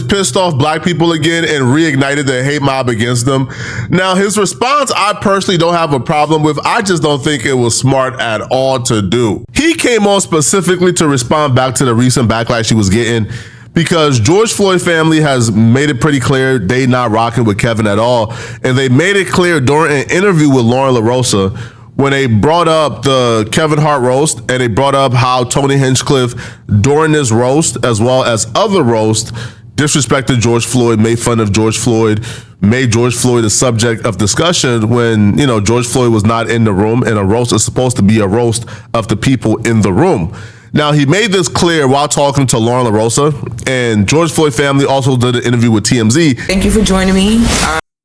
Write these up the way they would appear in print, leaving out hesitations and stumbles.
pissed off black people again and reignited the hate mob against them. Now, his response, I personally don't have a problem with. I just don't think it was smart at all to do. He came on specifically to respond back to the recent backlash he was getting, because George Floyd family has made it pretty clear they not rocking with Kevin at all. And they made it clear during an interview with Lauren LaRosa when they brought up the Kevin Hart roast, and they brought up how Tony Hinchcliffe during this roast, as well as other roasts, disrespected George Floyd, made fun of George Floyd, made George Floyd a subject of discussion when, you know, George Floyd was not in the room, and a roast is supposed to be a roast of the people in the room. Now, he made this clear while talking to Lauren LaRosa, and George Floyd family also did an interview with TMZ. Thank you for joining me.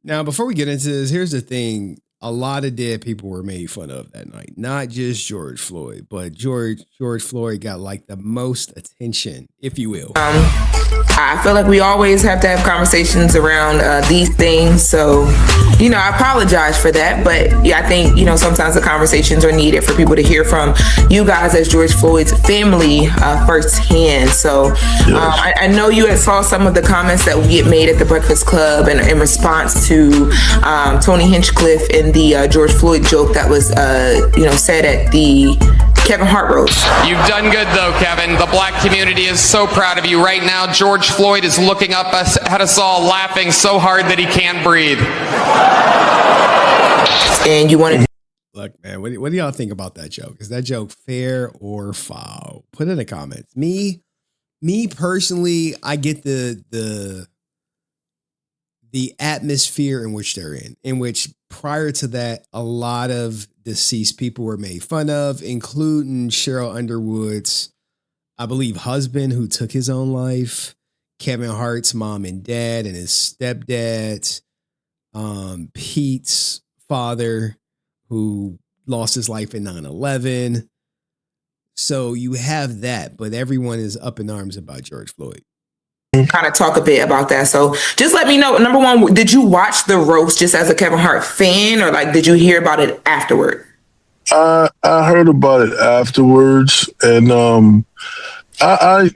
Now, before we get into this, here's the thing. A lot of dead people were made fun of that night. Not just George Floyd, but George Floyd got like the most attention, if you will. I feel like we always have to have conversations around these things. So, you know, I apologize for that. But yeah, I think, you know, sometimes the conversations are needed for people to hear from you guys as George Floyd's family firsthand. So yes. I know you had saw some of the comments that we had made at the Breakfast Club in response to Tony Hinchcliffe and the George Floyd joke that was, you know, said at the Kevin Hart roast. You've done good though, Kevin. The black community is so proud of you. Right now, George Floyd is looking up at us all, laughing so hard that he can't breathe. And you wanted. Look, man, what do y'all think about that joke? Is that joke fair or foul? Put in the comments. Me personally, I get the atmosphere in which they're in which prior to that, a lot of deceased people were made fun of, including Cheryl Underwood's, I believe, husband who took his own life, Kevin Hart's mom and dad and his stepdad, Pete's father who lost his life in 9/11. So you have that, but everyone is up in arms about George Floyd. Kind of talk a bit about that. So just let me know, number one, did you watch the roast just as a Kevin Hart fan, or like did you hear about it afterward? I heard about it afterwards, and I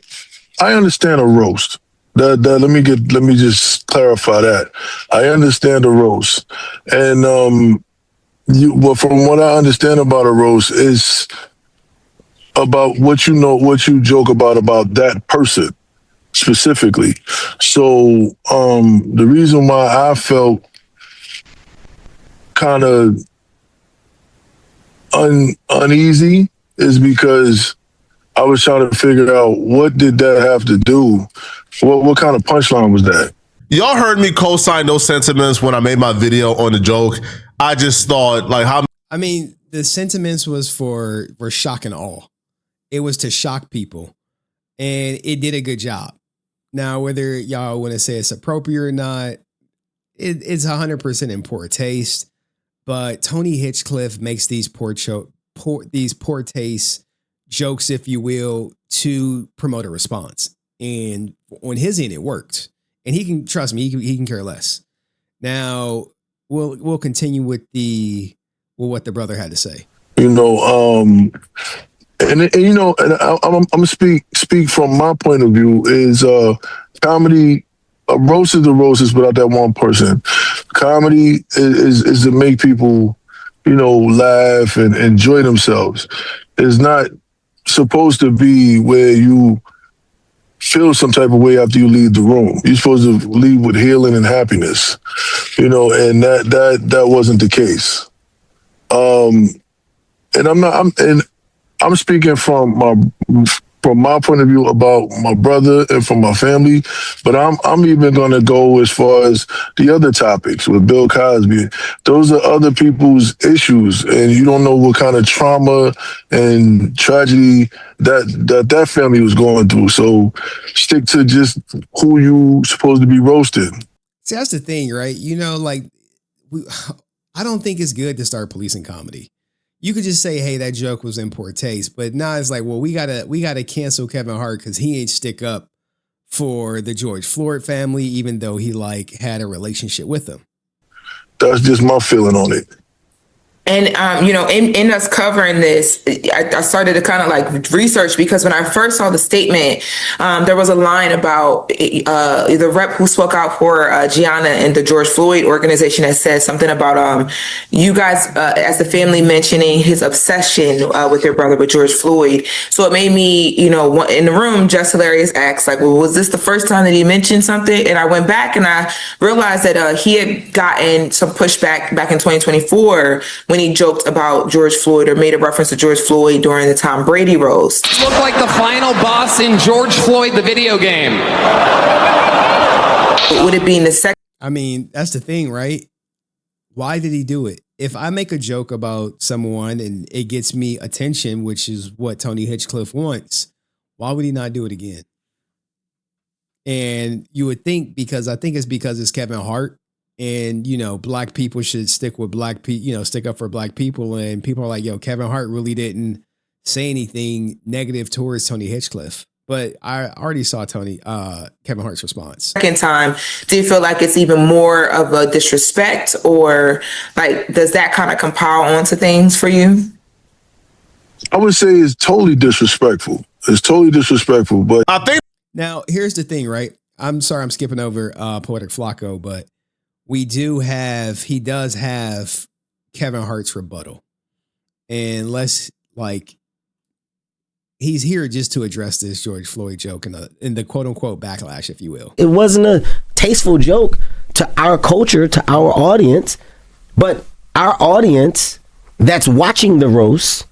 understand a roast. Let me just clarify that. I understand a roast, and from what I understand about a roast is about what you joke about that person specifically. So the reason why I felt kind of uneasy is because I was trying to figure out what did that have to do? What kind of punchline was that? Y'all heard me co-sign those sentiments when I made my video on the joke. I just thought, like, how... I mean, the sentiments was for shock and awe. It was to shock people, and it did a good job. Now, whether y'all want to say it's appropriate or not, it's 100% in poor taste. But Tony Hinchcliffe makes these poor taste jokes, if you will, to promote a response. And on his end, it worked. And he can, trust me, he can care less. Now, we'll continue with what the brother had to say. You know, and you know, and I'm gonna speak from my point of view. Is comedy, a roast is a roast is without that one person. Comedy is to make people, you know, laugh and enjoy themselves. It's not supposed to be where you feel some type of way after you leave the room. You're supposed to leave with healing and happiness, you know, and that wasn't the case. And I'm speaking from my point of view about my brother and from my family, but I'm even going to go as far as the other topics with Bill Cosby. Those are other people's issues, and you don't know what kind of trauma and tragedy that family was going through. So stick to just who you supposed to be roasted. See, that's the thing, right? You know, like I don't think it's good to start policing comedy. You could just say, hey, that joke was in poor taste. But now it's like, well, we gotta cancel Kevin Hart because he ain't stick up for the George Floyd family, even though he like had a relationship with them. That's just my feeling on it. And, in us covering this, I started to kind of like research, because when I first saw the statement, there was a line about the rep who spoke out for Gianna and the George Floyd organization that said something about you guys, as the family, mentioning his obsession with your brother, with George Floyd. So it made me, in the room, Just Hilarious asked, like, well, was this the first time that he mentioned something? And I went back and I realized that he had gotten some pushback back in 2024 when he joked about George Floyd, or made a reference to George Floyd during the Tom Brady roast. Look like the final boss in George Floyd, the video game. Would it be in the second? I mean, that's the thing, right? Why did he do it? If I make a joke about someone and it gets me attention, which is what Tony Hinchcliffe wants, why would he not do it again? And you would think, because it's Kevin Hart. And, black people should stick with black people, stick up for black people. And people are like, yo, Kevin Hart really didn't say anything negative towards Tony Hinchcliffe. But I already saw Kevin Hart's response. Second time, do you feel like it's even more of a disrespect, or like, does that kind of compile onto things for you? I would say it's totally disrespectful. It's totally disrespectful. But I think now here's the thing, right? I'm sorry, I'm skipping over Poetic Flacco, but he does have Kevin Hart's rebuttal. And he's here just to address this George Floyd joke in the quote unquote backlash, if you will. It wasn't a tasteful joke to our culture, to our audience, but our audience that's watching the roast,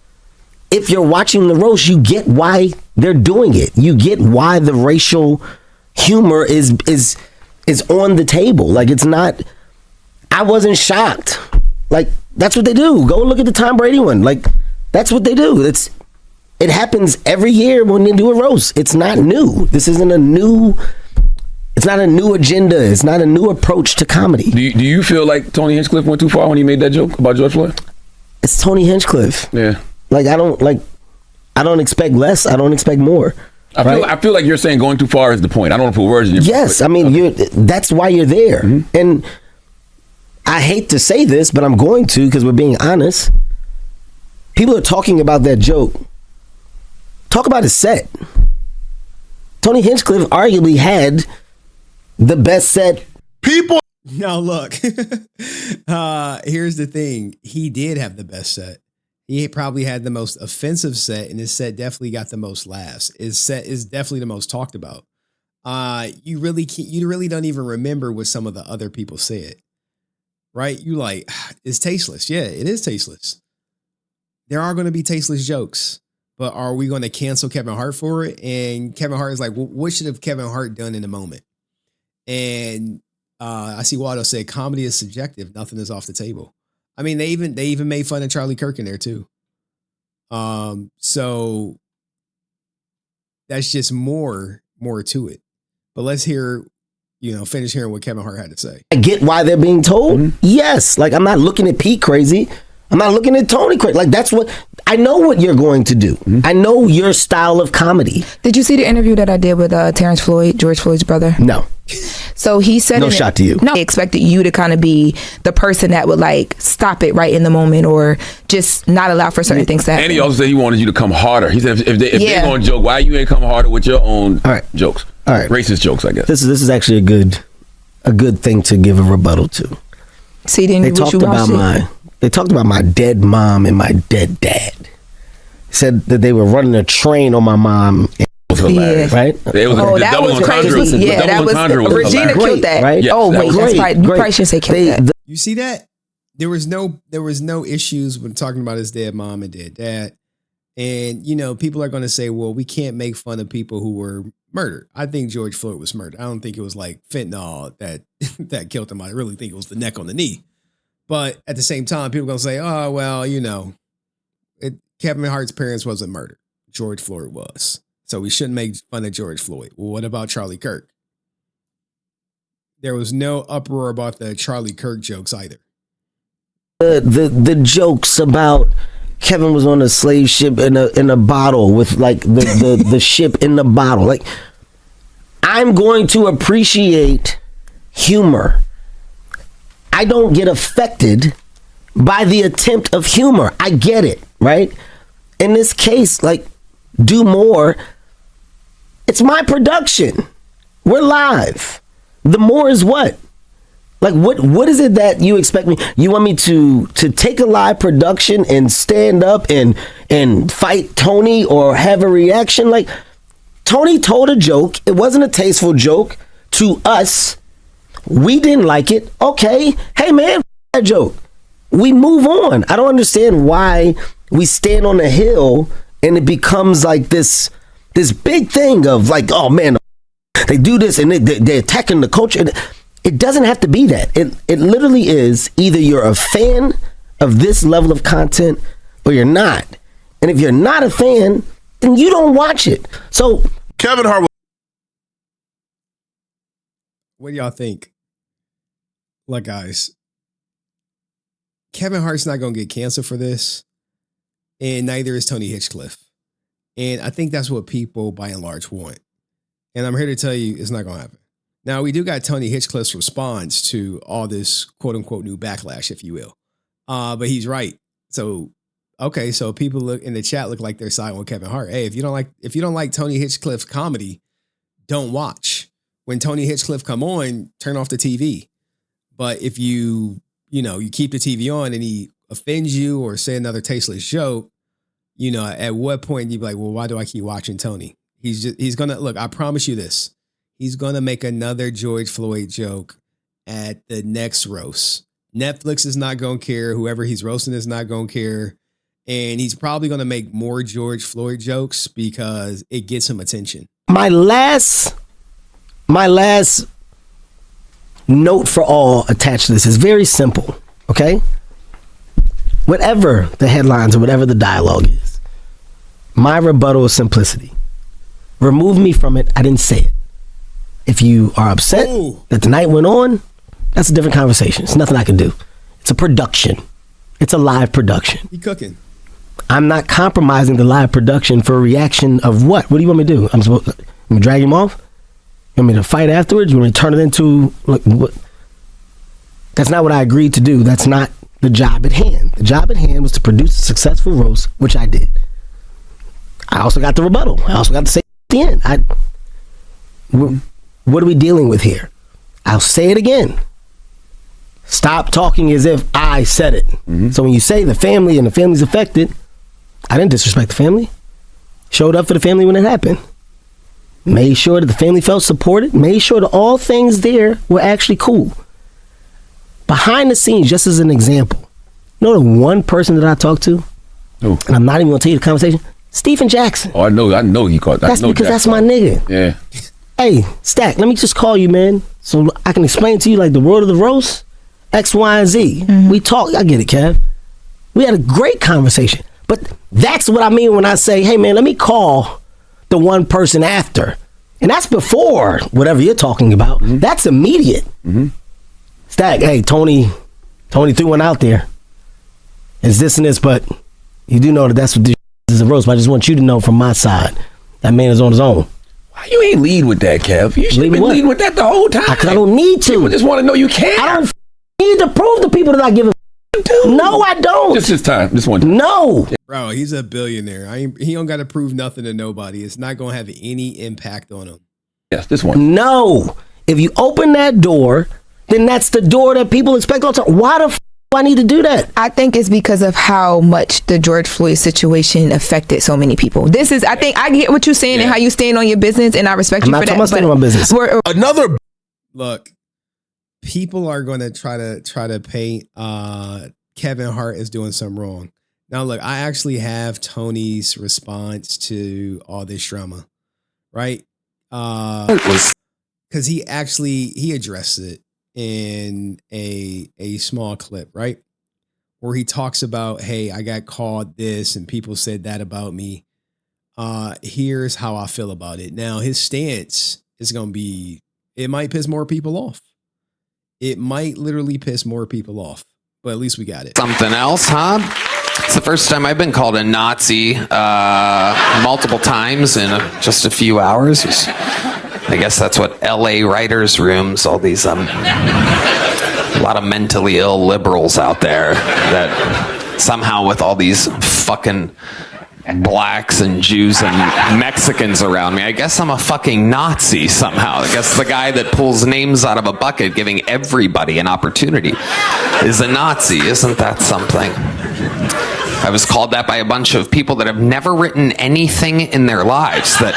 if you're watching the roast, you get why they're doing it. You get why the racial humor is on the table. Like, it's not, I wasn't shocked. Like, that's what they do. Go look at the Tom Brady one. Like, that's what they do. It happens every year when they do a roast. It's not new. This isn't it's not a new agenda. It's not a new approach to comedy. Do you feel like Tony Hinchcliffe went too far when he made that joke about George Floyd? It's Tony Hinchcliffe. Yeah. Like, I don't expect less. I don't expect more. I feel like you're saying going too far is the point. I don't want to put words in your mouth. Yes, I mean, that's why you're there. Mm-hmm. And I hate to say this, but I'm going to, because we're being honest. People are talking about that joke. Talk about his set. Tony Hinchcliffe arguably had the best set. People. Now look, here's the thing. He did have the best set. He probably had the most offensive set, and his set definitely got the most laughs. His set is definitely the most talked about. You really don't even remember what some of the other people said, right? You like, it's tasteless. Yeah, it is tasteless. There are going to be tasteless jokes, but are we going to cancel Kevin Hart for it? And Kevin Hart is like, well, what should have Kevin Hart done in the moment? And I see Waldo say, comedy is subjective. Nothing is off the table. I mean, they even made fun of Charlie Kirk in there too. So that's just more to it. But let's finish hearing what Kevin Hart had to say. I get why they're being told. Mm-hmm. Yes. Like, I'm not looking at Pete crazy. I'm not looking at Tony crazy. Like, that's what I know what you're going to do. Mm-hmm. I know your style of comedy. Did you see the interview that I did with Terrence Floyd, George Floyd's brother? No. So he said, no shot to you. No, I expected you to kind of be the person that would like stop it right in the moment, or just not allow for certain things to happen. And he also said he wanted you to come harder. He said if they're going to joke, why you ain't come harder with your own jokes? All right, racist jokes, I guess. This is actually a good thing to give a rebuttal to. See, they talked about my dead mom and my dead dad. Said that they were running a train on my mom. Hilarious. Right? That was crazy. Yeah, that was Regina killed that. Right? Yeah, oh wait, that's right. You probably should say killed that. You see that? There was no issues when talking about his dead mom and dead dad. And people are going to say, well, we can't make fun of people who were murdered. I think George Floyd was murdered. I don't think it was like fentanyl that killed him. I really think it was the neck on the knee. But at the same time, people are going to say, oh, well, Kevin Hart's parents wasn't murdered. George Floyd was. So we shouldn't make fun of George Floyd. Well, what about Charlie Kirk? There was no uproar about the Charlie Kirk jokes either. The jokes about Kevin was on a slave ship in a bottle with like the ship in the bottle. Like, I'm going to appreciate humor. I don't get affected by the attempt of humor. I get it, right? In this case, like, do more. It's my production. We're live. The more is what? Like, what is it that you expect me? You want me to take a live production and stand up and fight Tony or have a reaction? Like, Tony told a joke. It wasn't a tasteful joke to us. We didn't like it. Okay. Hey, man, that joke. We move on. I don't understand why we stand on a hill and it becomes like this big thing of like, oh, man, they do this and they're attacking the culture. It doesn't have to be that. It literally is either you're a fan of this level of content or you're not. And if you're not a fan, then you don't watch it. So Kevin Hart. What do y'all think? Look, guys, Kevin Hart's not going to get canceled for this, and neither is Tony Hinchcliffe. And I think that's what people, by and large, want. And I'm here to tell you it's not going to happen. Now, we do got Tony Hinchcliffe's response to all this quote-unquote new backlash, if you will. But he's right. So, okay, so people look in the chat look like they're siding with Kevin Hart. Hey, if you don't like Tony Hinchcliffe's comedy, don't watch. When Tony Hinchcliffe come on, turn off the TV. But if you keep the TV on and he offends you or say another tasteless joke, at what point you be like, well, why do I keep watching Tony? He's gonna look. I promise you this. He's gonna make another George Floyd joke at the next roast. Netflix is not gonna care. Whoever he's roasting is not gonna care, and he's probably gonna make more George Floyd jokes because it gets him attention. My last note for all attached to this is very simple. Okay, whatever the headlines or whatever the dialogue is, my rebuttal is simplicity. Remove me from it. I didn't say it. If you are upset that the night went on, that's a different conversation. It's nothing I can do. It's a production. It's a live production. He cooking. I'm not compromising the live production for a reaction of what? What do you want me to do? I'm supposed to drag him off? You want me to fight afterwards? You want me to turn it into like what? That's not what I agreed to do. That's not the job at hand. The job at hand was to produce a successful roast, which I did. I also got the rebuttal. I also got to say at the end. What are we dealing with here? I'll say it again. Stop talking as if I said it. Mm-hmm. So when you say the family and the family's affected, I didn't disrespect the family. Showed up for the family when it happened. Made sure that the family felt supported. Made sure that all things there were actually cool. Behind the scenes, just as an example, you know the one person that I talked to? Who? And I'm not even going to tell you the conversation? Stephen Jackson. Oh, I know he called. That's because that's my nigga. Yeah. Hey, Stack, let me just call you, man, so I can explain to you like the world of the roast, X, Y, and Z. Mm-hmm. We talk. I get it, Kev. We had a great conversation. But that's what I mean when I say, hey, man, let me call the one person after. And that's before whatever you're talking about. Mm-hmm. That's immediate. Mm-hmm. Stack, hey, Tony threw one out there. It's this and this, but you do know that that's what this is a roast. But I just want you to know from my side, that man is on his own. Why you ain't lead with that, Kev? You should have been leading with that the whole time. Because I don't need to. People just want to know you care. I don't need to prove to people that I give a No, I don't. Just this time. This one time. No. Bro, he's a billionaire. He don't got to prove nothing to nobody. It's not going to have any impact on him. Yes, this one. No. If you open that door, then that's the door that people expect all the time. Why the f*** do I need to do that? I think it's because of how much the George Floyd situation affected so many people. I think I get what you're saying and how you stand on your business, and I respect you for that. I'm not talking about my business. Look, people are going to try to paint Kevin Hart as doing something wrong. Now, look, I actually have Tony's response to all this drama, right? Because he addressed it in a small clip, right? Where he talks about, hey, I got called this and people said that about me. Here's how I feel about it. Now, his stance is going to be, it might piss more people off. It might literally piss more people off, but at least we got it. Something else, huh? It's the first time I've been called a Nazi multiple times in just a few hours. I guess that's what LA writers' rooms, all these a lot of mentally ill liberals out there that somehow with all these fucking blacks and Jews and Mexicans around me, I guess I'm a fucking Nazi somehow. I guess the guy that pulls names out of a bucket giving everybody an opportunity is a Nazi. Isn't that something? I was called that by a bunch of people that have never written anything in their lives, that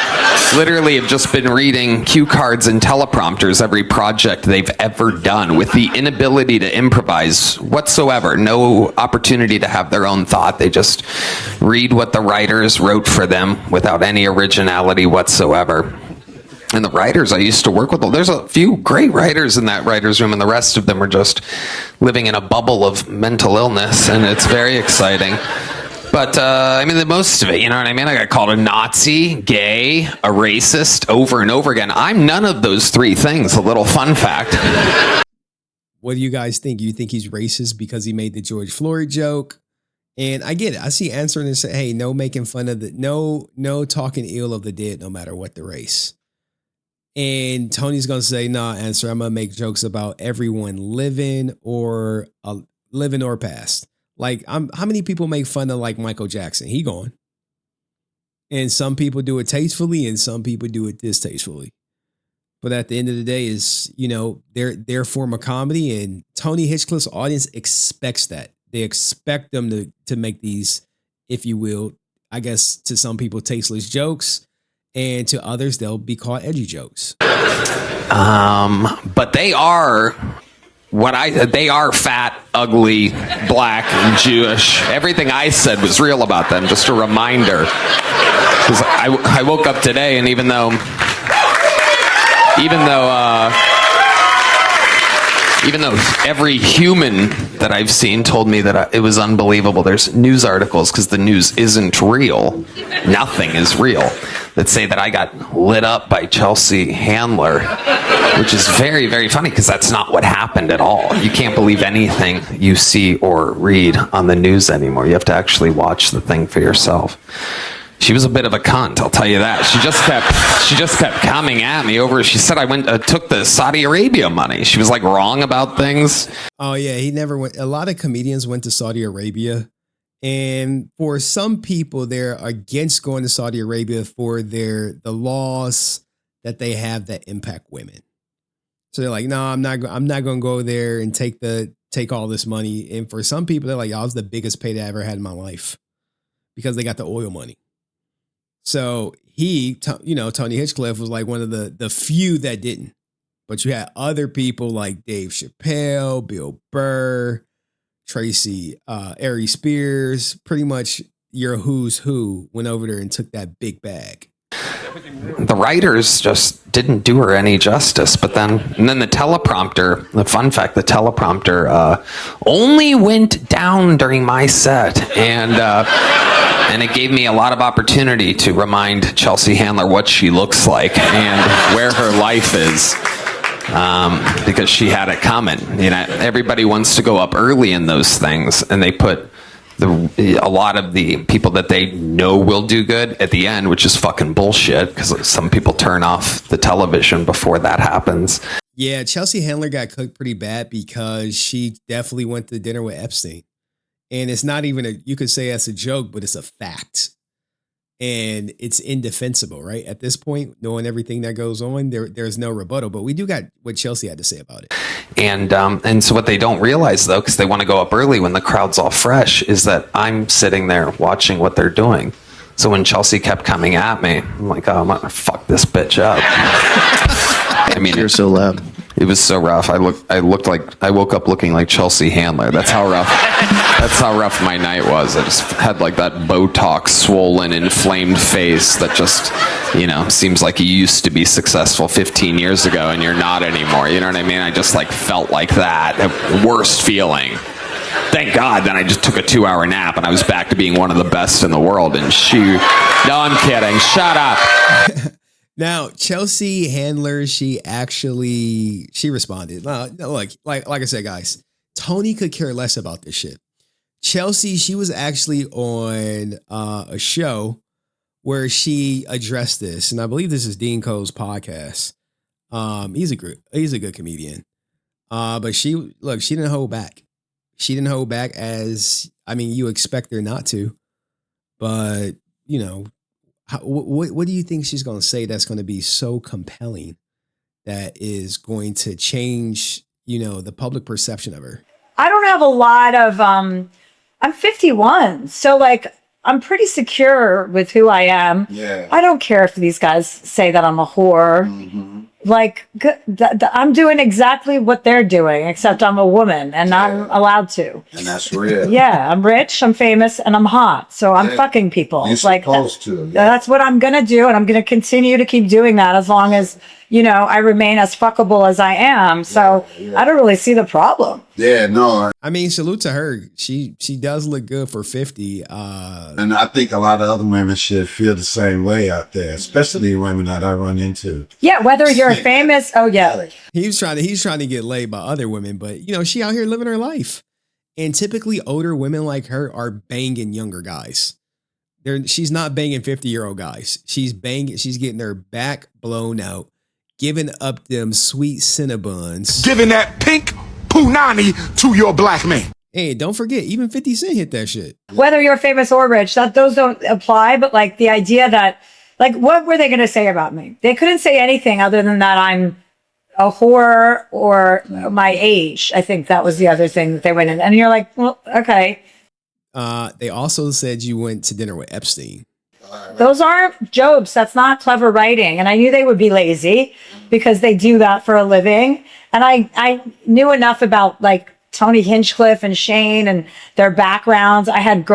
literally have just been reading cue cards and teleprompters every project they've ever done, with the inability to improvise whatsoever, no opportunity to have their own thought. They just read what the writers wrote for them without any originality whatsoever. And the writers I used to work with, there's a few great writers in that writer's room, and the rest of them are just living in a bubble of mental illness, and it's very exciting. But, I mean, the most of it, you know what I mean? I got called a Nazi, gay, a racist over and over again. I'm none of those three things. A little fun fact. What do you guys think? You think he's racist because he made the George Floyd joke? And I get it. I see answering and say, hey, no making fun of no talking ill of the dead, no matter what the race. And Tony's going to say, nah, answer. I'm going to make jokes about everyone living or past. Like, how many people make fun of like Michael Jackson? He gone. And some people do it tastefully and some people do it distastefully. But at the end of the day is, you know, their form of comedy, and Tony Hinchcliffe's audience expects that. They expect them to make these, if you will, I guess to some people, tasteless jokes. And to others, they'll be called edgy jokes. But they are they are fat, ugly, black, and Jewish. Everything I said was real about them. Just a reminder. Because I woke up today, and even though every human that I've seen told me that it was unbelievable. There's news articles, because the news isn't real. Nothing is real. That say that I got lit up by Chelsea Handler, which is very, very funny, because that's not what happened at all. You can't believe anything you see or read on the news anymore. You have to actually watch the thing for yourself. She was a bit of a cunt, I'll tell you that. She just kept coming at me over. She said I took the Saudi Arabia money. She was like wrong about things. Oh yeah, he never went. A lot of comedians went to Saudi Arabia, and for some people, they're against going to Saudi Arabia for the laws that they have that impact women. So they're like, no, I'm not going to go there and take all this money. And for some people, they're like, I was the biggest payday I ever had in my life, because they got the oil money. So Tony Hinchcliffe was like one of the few that didn't. But you had other people like Dave Chappelle, Bill Burr, Tracy, Ari Spears, pretty much your who's who went over there and took that big bag. The writers just didn't do her any justice. But then the teleprompter, the fun fact, the teleprompter only went down during my set. And it gave me a lot of opportunity to remind Chelsea Handler what she looks like and where her life is. Because she had it coming. You know, everybody wants to go up early in those things, and they put a lot of the people that they know will do good at the end, which is fucking bullshit, because some people turn off the television before that happens. Yeah, Chelsea Handler got cooked pretty bad because she definitely went to dinner with Epstein. And it's not even you could say that's a joke, but it's a fact. And it's indefensible, right? At this point, knowing everything that goes on, there's no rebuttal. But we do got what Chelsea had to say about it. And so what they don't realize, though, because they want to go up early when the crowd's all fresh, is that I'm sitting there watching what they're doing. So when Chelsea kept coming at me, I'm like, oh, I'm going to fuck this bitch up. I mean, you're so loud. It was so rough. I woke up looking like Chelsea Handler. That's how rough my night was. I just had like that Botox swollen, inflamed face that just, seems like you used to be successful 15 years ago and you're not anymore. You know what I mean? I just like felt like that. The worst feeling. Thank God. Then I just took a 2-hour nap and I was back to being one of the best in the world. And no, I'm kidding. Shut up. Now, Chelsea Handler, she responded. Like I said, guys, Tony could care less about this shit. Chelsea, she was actually on a show where she addressed this, and I believe this is Dean Cole's podcast. He's a good comedian. But she didn't hold back. She didn't hold back you expect her not to. But, what do you think she's going to say that's going to be so compelling that is going to change, the public perception of her? I don't have a lot of, I'm 51. So like, I'm pretty secure with who I am. Yeah. I don't care if these guys say that I'm a whore. Mm-hmm. Like, I'm doing exactly what they're doing, except I'm a woman and I'm allowed to. And that's real. Yeah, I'm rich, I'm famous, and I'm hot. So I'm fucking people. You're like, supposed to. Yeah. That's what I'm going to do. And I'm going to continue to keep doing that as long as, I remain as fuckable as I am. So I don't really see the problem. Yeah, no. I mean, salute to her. She does look good for 50. And I think a lot of other women should feel the same way out there, especially women that I run into. Yeah, whether you're famous, He's trying to get laid by other women, but she out here living her life. And typically older women like her are banging younger guys. She's not banging 50-year-old guys. She's getting her back blown out, giving up them sweet Cinnabons. Giving that pink punani to your black man. Hey, don't forget, even 50 Cent hit that shit. Whether you're famous or rich, those don't apply. But like the idea that, like, what were they going to say about me? They couldn't say anything other than that I'm a whore or my age. I think that was the other thing that they went in. And you're like, well, okay. They also said you went to dinner with Epstein. Those aren't jokes. That's not clever writing. And I knew they would be lazy because they do that for a living. And I knew enough about like Tony Hinchcliffe and Shane and their backgrounds. I had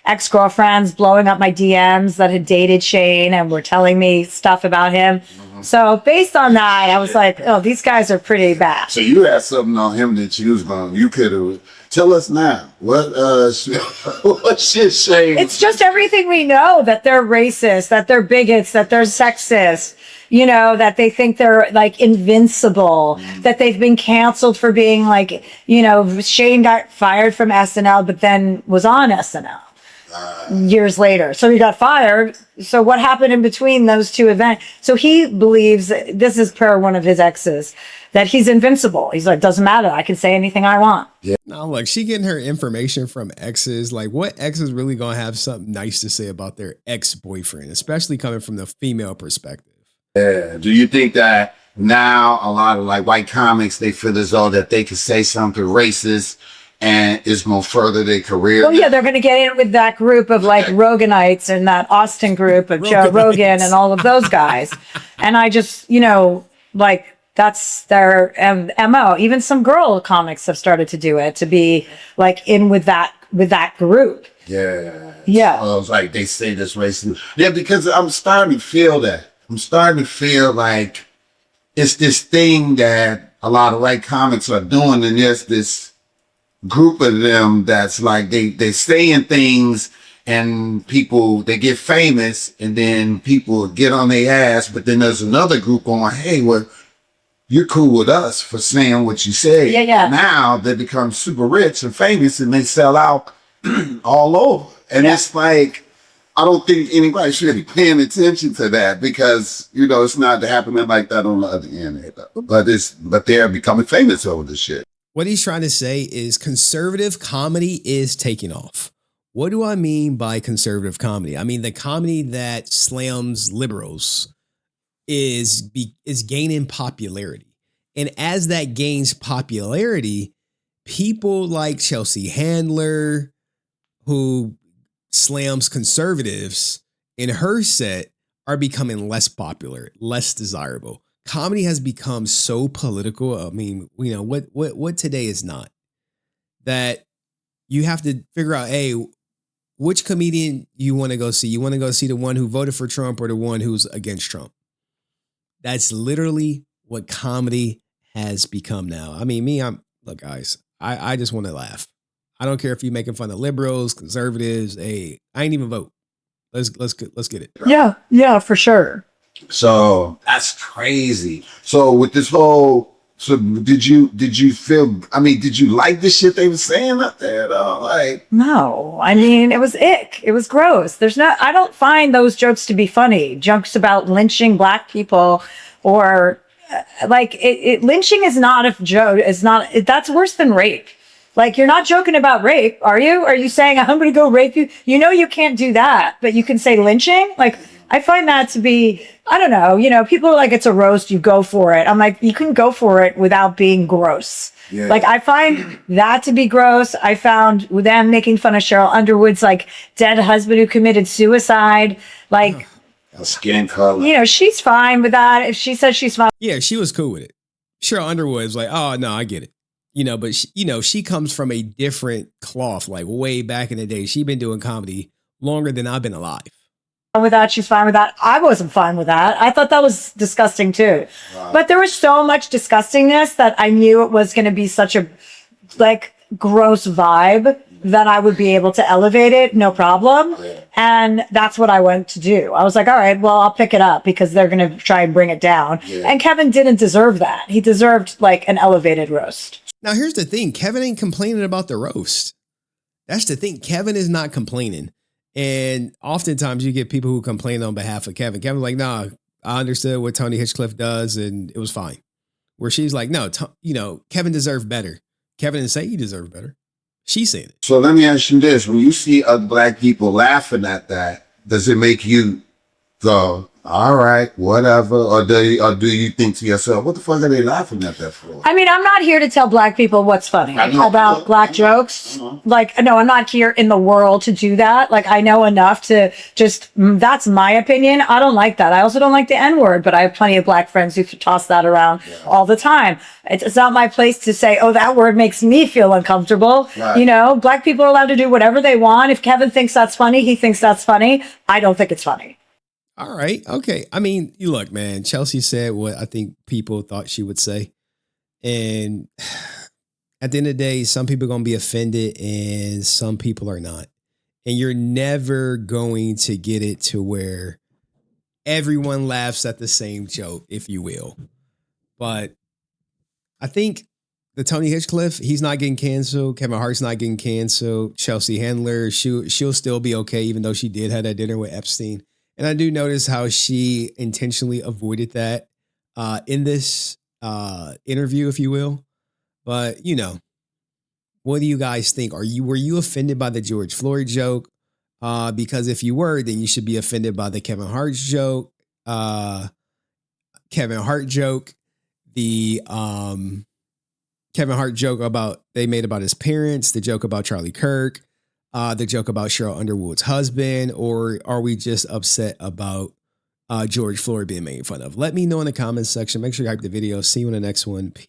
ex-girlfriends blowing up my DMs that had dated Shane and were telling me stuff about him. Mm-hmm. So based on that, I was like, oh, these guys are pretty bad. So you had something on him that you could have. Tell us now. What shit Shane? It's just everything we know, that they're racist, that they're bigots, that they're sexist, that they think they're like invincible, that they've been canceled for being like, Shane got fired from SNL, but then was on SNL years later. So he got fired. So what happened in between those two events? So he believes, this is per one of his exes, that he's invincible. He's like, doesn't matter. I can say anything I want. Yeah. Now, look, she getting her information from exes. Like, what ex is really going to have something nice to say about their ex-boyfriend, especially coming from the female perspective? Yeah. Do you think that now a lot of like white comics, they feel as though that they can say something racist and it's going to further their career? Oh, yeah. They're going to get in with that group of like Roganites and that Austin group of Joe Rogan and all of those guys. And I just, like, that's their MO. Even some girl comics have started to do it, to be like in with that group. Yeah. Yeah. So it's like they say this racist. Yeah, because I'm starting to feel that. I'm starting to feel like it's this thing that a lot of white comics are doing, and there's this group of them that's like they saying things and people, they get famous and then people get on their ass, but then there's another group going, hey, well, you're cool with us for saying what you say. Yeah. Now they become super rich and famous and they sell out all over. And it's like, I don't think anybody should be paying attention to that because, it's not happening like that on the other end. But they're becoming famous over this shit. What he's trying to say is conservative comedy is taking off. What do I mean by conservative comedy? I mean the comedy that slams liberals is gaining popularity. And as that gains popularity, people like Chelsea Handler, who slams conservatives in her set, are becoming less popular, less desirable. Comedy has become so political. I mean, what today is not, that you have to figure out, hey, which comedian you want to go see. You want to go see the one who voted for Trump or the one who's against Trump. That's literally what comedy has become now. I mean, look, guys, I just want to laugh. I don't care if you're making fun of liberals, conservatives. Hey, I ain't even vote. Let's get it. Yeah, for sure. So that's crazy. So with this whole, did you feel, did you like the shit they were saying up there though? Like, no, it was ick. It was gross. I don't find those jokes to be funny. Jokes about lynching black people or like lynching is not a joke. It's not, that's worse than rape. Like, you're not joking about rape, are you? Are you saying, I'm going to go rape you? You know, you can't do that, but you can say lynching? Like, I find that to be, I don't know, you know, people are like, it's a roast, you go for it. I'm like, you can go for it without being gross. Yeah. Like, I find that to be gross. I found them making fun of Cheryl Underwood's, like, dead husband who committed suicide. Like, skin color. You know, she's fine with that. If she says she's fine. Yeah, she was cool with it. Cheryl Underwood was like, oh, no, I get it. You know, but she comes from a different cloth, like way back in the day. She's been doing comedy longer than I've been alive. With that, she's fine with that. I wasn't fine with that. I thought that was disgusting too. Wow. But there was so much disgustingness that I knew it was going to be such a like gross vibe that I would be able to elevate it, no problem. Yeah. And that's what I went to do. I was like, all right, well, I'll pick it up because they're going to try and bring it down. Yeah. And Kevin didn't deserve that. He deserved like an elevated roast. Now, here's the thing. Kevin ain't complaining about the roast. That's the thing. Kevin is not complaining. And oftentimes you get people who complain on behalf of Kevin. Kevin's like, nah, I understood what Tony Hinchcliffe does and it was fine. Where she's like, no, Kevin deserved better. Kevin didn't say he deserved better. She said it. So let me ask you this. When you see other black people laughing at that, does it make you go, all right, whatever? Or do you think to yourself, what the fuck are they laughing at that for? I mean, I'm not here to tell black people what's funny about black jokes. Like, no, I'm not here in the world to do that. Like, I know enough to just, that's my opinion. I don't like that. I also don't like the N-word, but I have plenty of black friends who toss that around all the time. It's not my place to say, oh, that word makes me feel uncomfortable. Right. You know, black people are allowed to do whatever they want. If Kevin thinks that's funny, he thinks that's funny. I don't think it's funny. All right. Okay. I mean, you look, man, Chelsea said what I think people thought she would say. And at the end of the day, some people are going to be offended and some people are not. And you're never going to get it to where everyone laughs at the same joke, if you will. But I think the Tony Hinchcliffe, he's not getting canceled. Kevin Hart's not getting canceled. Chelsea Handler, she'll still be okay, even though she did have that dinner with Epstein. And I do notice how she intentionally avoided that in this interview, if you will. But, you know, what do you guys think? Were you offended by the George Floyd joke? Because if you were, then you should be offended by the Kevin Hart joke. The Kevin Hart joke they made about his parents, the joke about Charlie Kirk. The joke about Cheryl Underwood's husband, or are we just upset about George Floyd being made fun of? Let me know in the comments section. Make sure you hype the video. See you in the next one. Peace.